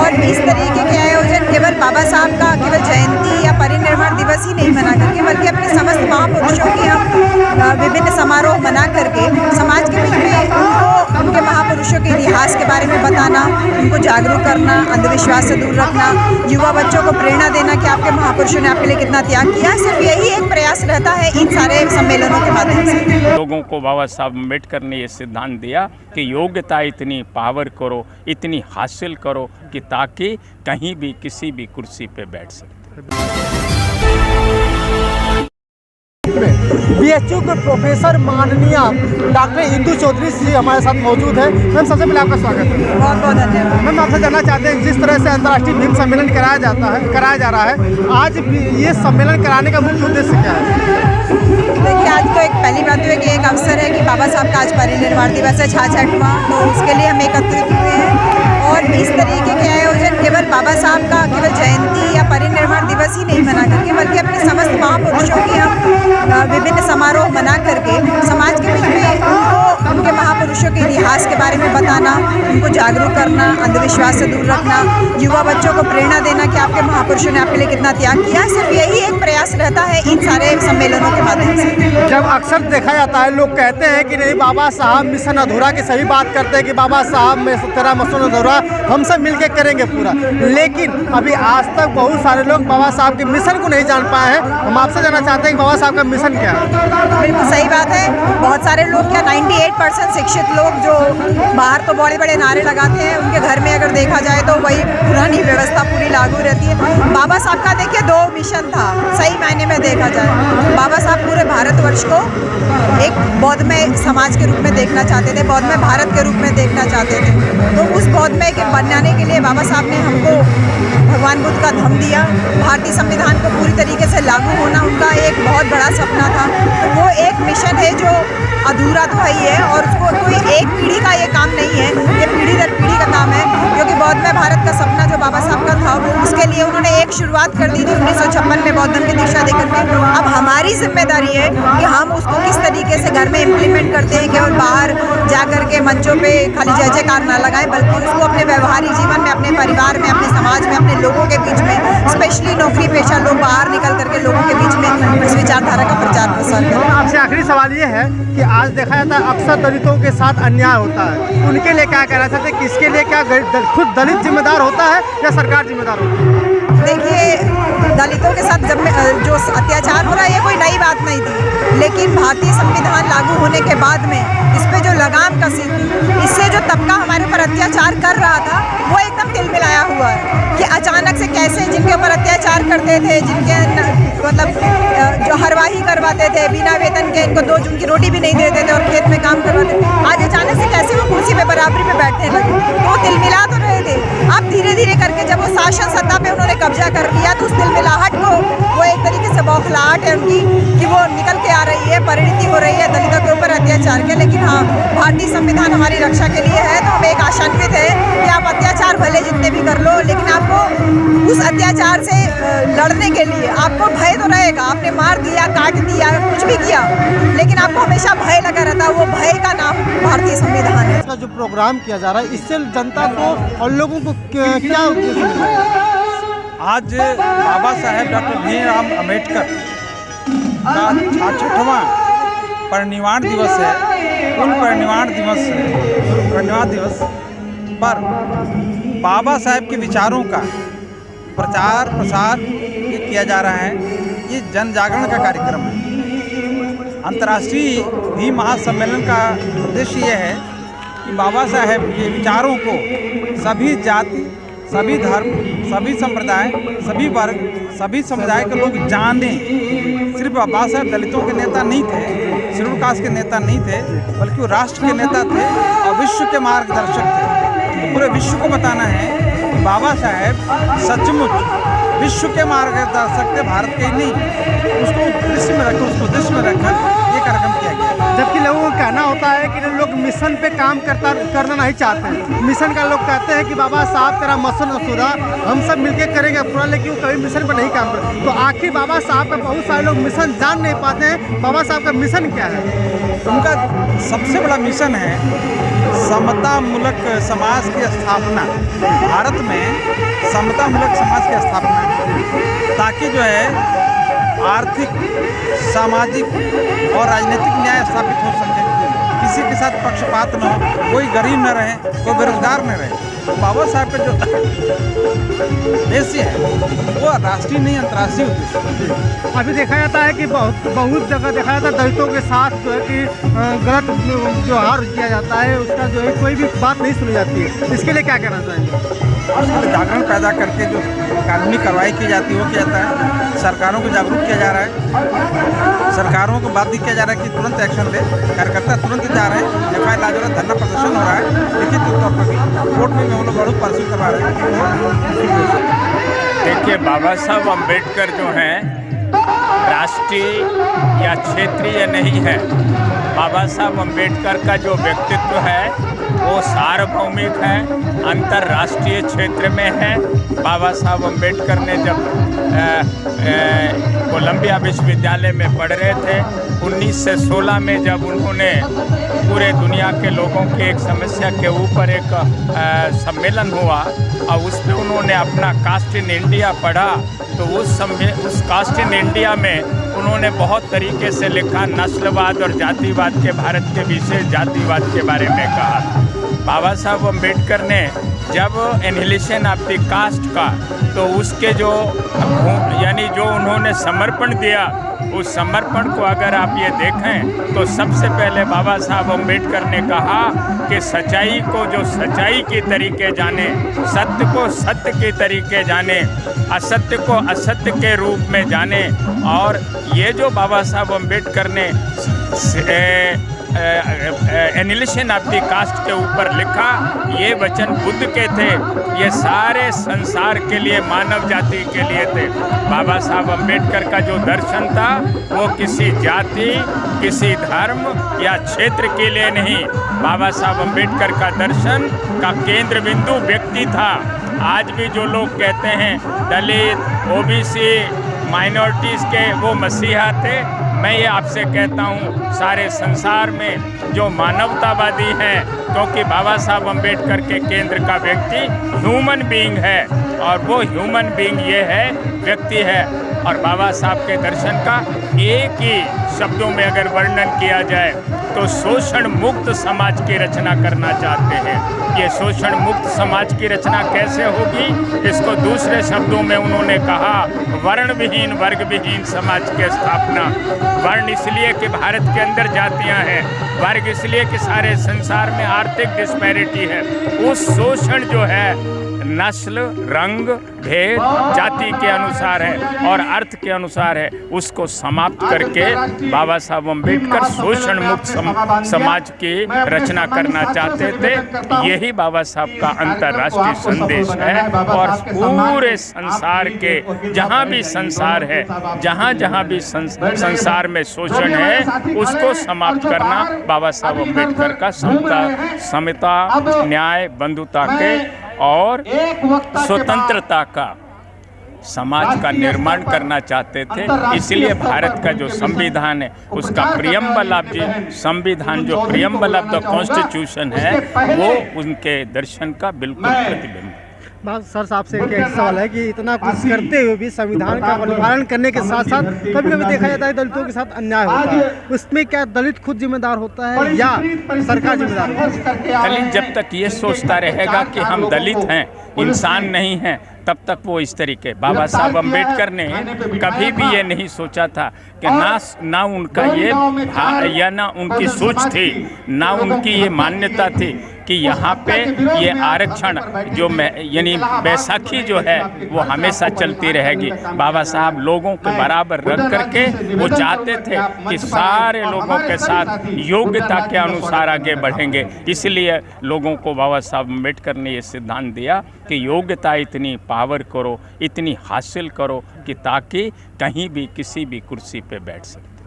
और इस तरीके के आयोजन केवल बाबा साहब का केवल जयंती या परिनिर्वाण दिवस ही नहीं मना करके, बल्कि अपने समस्त महापुरुषों की हम विभिन्न समारोह मना करके समाज के बीच में उनको उनके महापुरुषों के इतिहास के बारे में बताना, उनको जागरूक करना, अंधविश्वास से दूर रखना, युवा बच्चों को प्रेरणा देना कि आपके महापुरुषों ने आपके लिए कितना त्याग किया। सिर्फ यही एक प्रयास रहता है इन सारे सम्मेलनों के माध्यम से। लोगों को बाबा साहब अम्बेडकर ने ये सिद्धांत दिया कि योग्यता इतनी पावर करो, इतनी हासिल करो कि ताकि कहीं भी किसी भी कुर्सी पे बैठ सकते। बीएचयू के प्रोफेसर माननीय डॉक्टर इंदु चौधरी जी हमारे साथ मौजूद है। मैम, सबसे पहले आपका स्वागत है। बहुत बहुत धन्यवाद। मैम, आपसे जानना चाहते हैं, जिस तरह से अंतर्राष्ट्रीय भीम सम्मेलन कराया जा रहा है, आज ये सम्मेलन कराने का मुख्य उद्देश्य क्या है? देखिए, आज तो एक पहली बात तो है कि एक अवसर है कि बाबा साहब का आज परिनिर्वाण दिवस है 66वां, तो उसके लिए हम एकत्रित हुए हैं। और इस तरीके के आयोजन केवल बाबा साहब का केवल जयंती या परिनिर्वाण दिवस ही नहीं मना करके, बल्कि अपने समस्त महापुरुषों की हम विभिन्न समारोह मना करके समाज के बीच में उनको उनके महापुरुषों के इतिहास के बारे में बताना, उनको जागरूक करना, अंधविश्वास से दूर रखना, युवा बच्चों को प्रेरणा देना कि आपके महापुरुषों ने आपके लिए कितना त्याग किया। सिर्फ यही एक प्रयास रहता है इन सारे सम्मेलनों के माध्यम से। जब अक्सर देखा जाता है, लोग कहते हैं कि नहीं, बाबा साहब मिशन अधूरा की सभी बात करते हैं कि बाबा साहब में तेरा मिशन अधूरा, हम सब मिलकर करेंगे पूरा, लेकिन अभी आज तक बहुत सारे लोग बाबा साहब के मिशन को नहीं जान पाए हैं। हम आपसे जानना चाहते हैं कि बाबा साहब का मिशन क्या है? बिल्कुल सही बात है। बहुत सारे लोग, क्या 98% शिक्षित लोग जो बाहर तो बड़े बड़े नारे लगाते हैं, उनके घर में अगर देखा जाए तो वही पुरानी व्यवस्था पूरी लागू रहती है। बाबा साहब का देखिए 2 मिशन था, सही मायने में देखा जाए। बाबा साहब पूरे भारतवर्ष को एक बौद्धमय समाज के रूप में देखना चाहते थे, बौद्धमय भारत के रूप में देखना चाहते थे। तो उस बौद्धमय के बनाने के लिए बाबा साहब ने हमको भगवान बुद्ध का धम्म दिया। भारतीय संविधान को पूरी तरीके से लागू होना उनका एक बहुत बड़ा सपना था। तो वो एक मिशन है जो अधूरा तो है ही है, और उसको कोई एक पीढ़ी का ये काम नहीं है, ये पीढ़ी दर पीढ़ी का काम है। क्योंकि बौद्धमय भारत का सपना जो बाबा साहब का था, उसके लिए उन्होंने एक शुरुआत कर दी थी 1956 में बौद्ध धर्म की दीक्षा देकर के। अब हमारी जिम्मेदारी है कि हम उसको किस तरीके से घर में इम्प्लीमेंट करते हैं। केवल बाहर जा कर के मंचों पे खाली जय जयकार ना लगाएं, बल्कि उसको अपने व्यवहारिक जीवन में, अपने परिवार में, अपने समाज में, अपने लोगों के बीच में, स्पेशली नौकरी पेशा लोग बाहर निकल करके लोगों के बीच में इस विचारधारा का प्रचार प्रसार करें। आपसे आखिरी सवाल ये है कि आज देखा जाता है अक्सर दलितों के साथ अन्याय होता है, उनके लिए क्या कहना चाहते हैं कि इसके लिए क्या खुद दलित जिम्मेदार होता है या सरकार जिम्मेदार होती है? देखिए, दलितों के साथ जब जो अत्याचार हो रहा है, ये कोई नई बात नहीं थी, लेकिन भारतीय संविधान लागू होने के बाद में इस पे जो लगाम कसी थी, इससे जो तबका हमारे ऊपर अत्याचार कर रहा था, वो एकदम तिलमिलाया हुआ है कि अचानक से कैसे जिनके ऊपर अत्याचार करते थे, जिनके मतलब जो हरवाही करवाते थे बिना वेतन के, इनको 2 जून की रोटी भी नहीं देते थे और खेत में काम करवाते थे, आज अचानक से कैसे वो कुर्सी पे बराबरी पे बैठने लगे। तो वो तिलमिला तो रहे थे। अब धीरे धीरे करके जब वो शासन सत्ता पे उन्होंने कब्जा कर लिया, तो उस तिलमिलाहट को, वो एक तरीके से बौखलाहट है उनकी कि वो निकल के आ रही है, परिणति हो रही है दलितों के ऊपर अत्याचार के। लेकिन हाँ, भारतीय संविधान हमारी रक्षा के लिए है, तो हम एक आशान्वित है कि आप अत्याचार भले जितने भी कर लो, लेकिन आपको उस अत्याचार से लड़ने के लिए आपको भय तो रहेगा। आपने मार दिया, काट दिया, कुछ भी किया, लेकिन आपको हमेशा भय लगा रहता है। वो भय का नाम भारतीय संविधान है। इसका जो प्रोग्राम किया जा रहा है, इससे जनता को और लोगों को क्या उद्देश्य मिल रहा है? आज बाबा साहेब डॉक्टर भीमराव अम्बेडकर का 66वां परिनिर्वाण दिवस है। उन परिनिर्वाण दिवस पर बाबा साहेब के विचारों का प्रचार प्रसार ये किया जा रहा है। ये जन जागरण का कार्यक्रम है। अंतर्राष्ट्रीय भीम महासम्मेलन का उद्देश्य ये है कि बाबा साहेब के विचारों को सभी जाति, सभी धर्म, सभी संप्रदाय, सभी वर्ग, सभी समुदाय के लोग जानें। सिर्फ बाबा साहेब दलितों के नेता नहीं थे, शेड्यूल कास्ट के नेता नहीं थे, बल्कि वो राष्ट्र के नेता थे और विश्व के मार्गदर्शक थे। तो पूरे विश्व को बताना है कि बाबा साहेब सचमुच विश्व के मार्गदर्शक थे, भारत के ही नहीं। उसको दृष्टि में रखकर ये कार्यक्रम किया गया। जबकि लोगों का कहना होता है कि लोग मिशन पे काम करना नहीं चाहते हैं। मिशन का लोग कहते हैं कि बाबा साहब तेरा मसन अधूरा, हम सब मिलकर करेंगे पूरा, लेकिन वो कभी मिशन पर नहीं काम करते। तो आखिर बाबा साहब का बहुत सारे लोग मिशन जान नहीं पाते हैं। बाबा साहब का मिशन क्या है? उनका सबसे बड़ा मिशन है समतामूलक समाज की स्थापना। भारत में समतामूलक समाज की स्थापना, ताकि जो है आर्थिक, सामाजिक और राजनीतिक न्याय स्थापित हो सके, किसी के साथ पक्षपात न हो, कोई गरीब न रहे, कोई बेरोजगार न रहे। बाबा साहब का जो उद्देश्य है वो राष्ट्रीय नहीं अंतर्राष्ट्रीय उद्देश्य। अभी देखा जाता है कि बहुत जगह देखा जाता है दलितों के साथ जो है कि गलत व्यवहार किया जाता है, उसका जो है कोई भी बात नहीं सुनी जाती है। इसके लिए क्या कहना चाहेंगे? उसके लिए जागरण पैदा करके जो कानूनी कार्रवाई की जाती है वो किया जाता है। सरकारों को जागरूक किया जा रहा है, सरकारों को बाध्य किया जा रहा है कि तुरंत एक्शन ले। कार्यकर्ता तुरंत जा रहे हैं, FIR लाज हो रहा है, धरना प्रदर्शन हो रहा है, लिखित तौर पर भी कोर्ट में हम लोग बहुत परसू करवा रहे हैं। देखिए, बाबा साहब अम्बेडकर जो हैं राष्ट्रीय या क्षेत्रीय नहीं है। बाबा साहब अम्बेडकर का जो व्यक्तित्व है वो सार्वभौमिक है, अंतर्राष्ट्रीय क्षेत्र में है। बाबा साहब अम्बेडकर ने जब कोलंबिया विश्वविद्यालय में पढ़ रहे थे 1916 में, जब उन्होंने पूरे दुनिया के लोगों की एक समस्या के ऊपर एक सम्मेलन हुआ और उस पर उन्होंने अपना कास्ट इन इंडिया पढ़ा, तो उस कास्ट इन इंडिया में उन्होंने बहुत तरीके से लिखा, नस्लवाद और जातिवाद के, भारत के विशेष जातिवाद के बारे में कहा। बाबा साहब अम्बेडकर ने जब एनहिलेशन ऑफ द कास्ट का, तो उसके जो यानी जो उन्होंने समर्पण दिया, उस समर्पण को अगर आप ये देखें तो सबसे पहले बाबा साहब अम्बेडकर ने कहा कि सच्चाई को जो सच्चाई के तरीके जाने, सत्य को सत्य के तरीके जाने, असत्य को असत्य के रूप में जाने। और ये जो बाबा साहब अम्बेडकर ने एनिलेशन ऑफ द कास्ट के ऊपर लिखा, ये वचन बुद्ध के थे, ये सारे संसार के लिए, मानव जाति के लिए थे। बाबा साहब अम्बेडकर का जो दर्शन था वो किसी जाति, किसी धर्म या क्षेत्र के लिए नहीं। बाबा साहब अम्बेडकर का दर्शन का केंद्र बिंदु व्यक्ति था। आज भी जो लोग कहते हैं दलित, OBC, माइनॉरिटीज़ के वो मसीहा थे, मैं ये आपसे कहता हूँ सारे संसार में जो मानवतावादी हैं, क्योंकि बाबा साहब अम्बेडकर के केंद्र का व्यक्ति ह्यूमन बीइंग है, और वो ह्यूमन बीइंग ये है, व्यक्ति है। और बाबा साहब के दर्शन का एक ही शब्दों में अगर वर्णन किया जाए तो शोषण मुक्त समाज की रचना करना चाहते हैं। ये शोषण मुक्त समाज की रचना कैसे होगी, इसको दूसरे शब्दों में उन्होंने कहा, वर्ण विहीन, वर्ग विहीन समाज की स्थापना। वर्ण इसलिए कि भारत के अंदर जातियां हैं, वर्ग इसलिए कि सारे संसार में आर्थिक डिस्पैरिटी है। उस शोषण जो है नस्ल, रंग, भेद, जाति के अनुसार है और अर्थ के अनुसार है, उसको समाप्त करके बाबा साहब अम्बेडकर शोषण मुक्त समाज की रचना करना चाहते थे। यही बाबा साहब का अंतर्राष्ट्रीय संदेश है। और पूरे संसार के जहाँ भी संसार है, जहाँ भी संसार में शोषण है, उसको समाप्त करना बाबा साहब अम्बेडकर का समता, न्याय, बंधुता के और स्वतंत्रता का समाज का निर्माण करना चाहते थे। इसलिए भारत का जो संविधान है, उसका प्रियम्बल ऑफ द संविधान, जो प्रियम्बल ऑफ द कॉन्स्टिट्यूशन है, वो उनके दर्शन का बिल्कुल प्रतिबिंब है। सर साहब से एक सवाल है कि इतना कुछ करते हुए भी संविधान का अनुपालन करने के साथ साथ कभी कभी देखा जाता है दलितों के साथ अन्याय होता है, उसमें क्या दलित खुद जिम्मेदार होता है या सरकार जिम्मेदार होती है? दलित जब तक ये सोचता रहेगा कि हम दलित हैं, इंसान नहीं हैं, तब तक वो इस तरीके। बाबा साहब अम्बेडकर ने कभी भी ये नहीं सोचा था कि ना उनका ये या ना उनकी सोच थी, ना उनकी ये मान्यता थी कि यहाँ पे ये आरक्षण जो यानी बैसाखी जो है वो हमेशा चलती रहेगी। बाबा साहब लोगों के बराबर रख करके वो चाहते थे कि सारे लोगों के साथ योग्यता के अनुसार आगे बढ़ेंगे। इसलिए लोगों को बाबा साहब अम्बेडकर ने ये सिद्धांत दिया कि योग्यता इतनी पावर करो, इतनी हासिल करो कि ताकि कहीं भी किसी भी कुर्सी पे बैठ सके।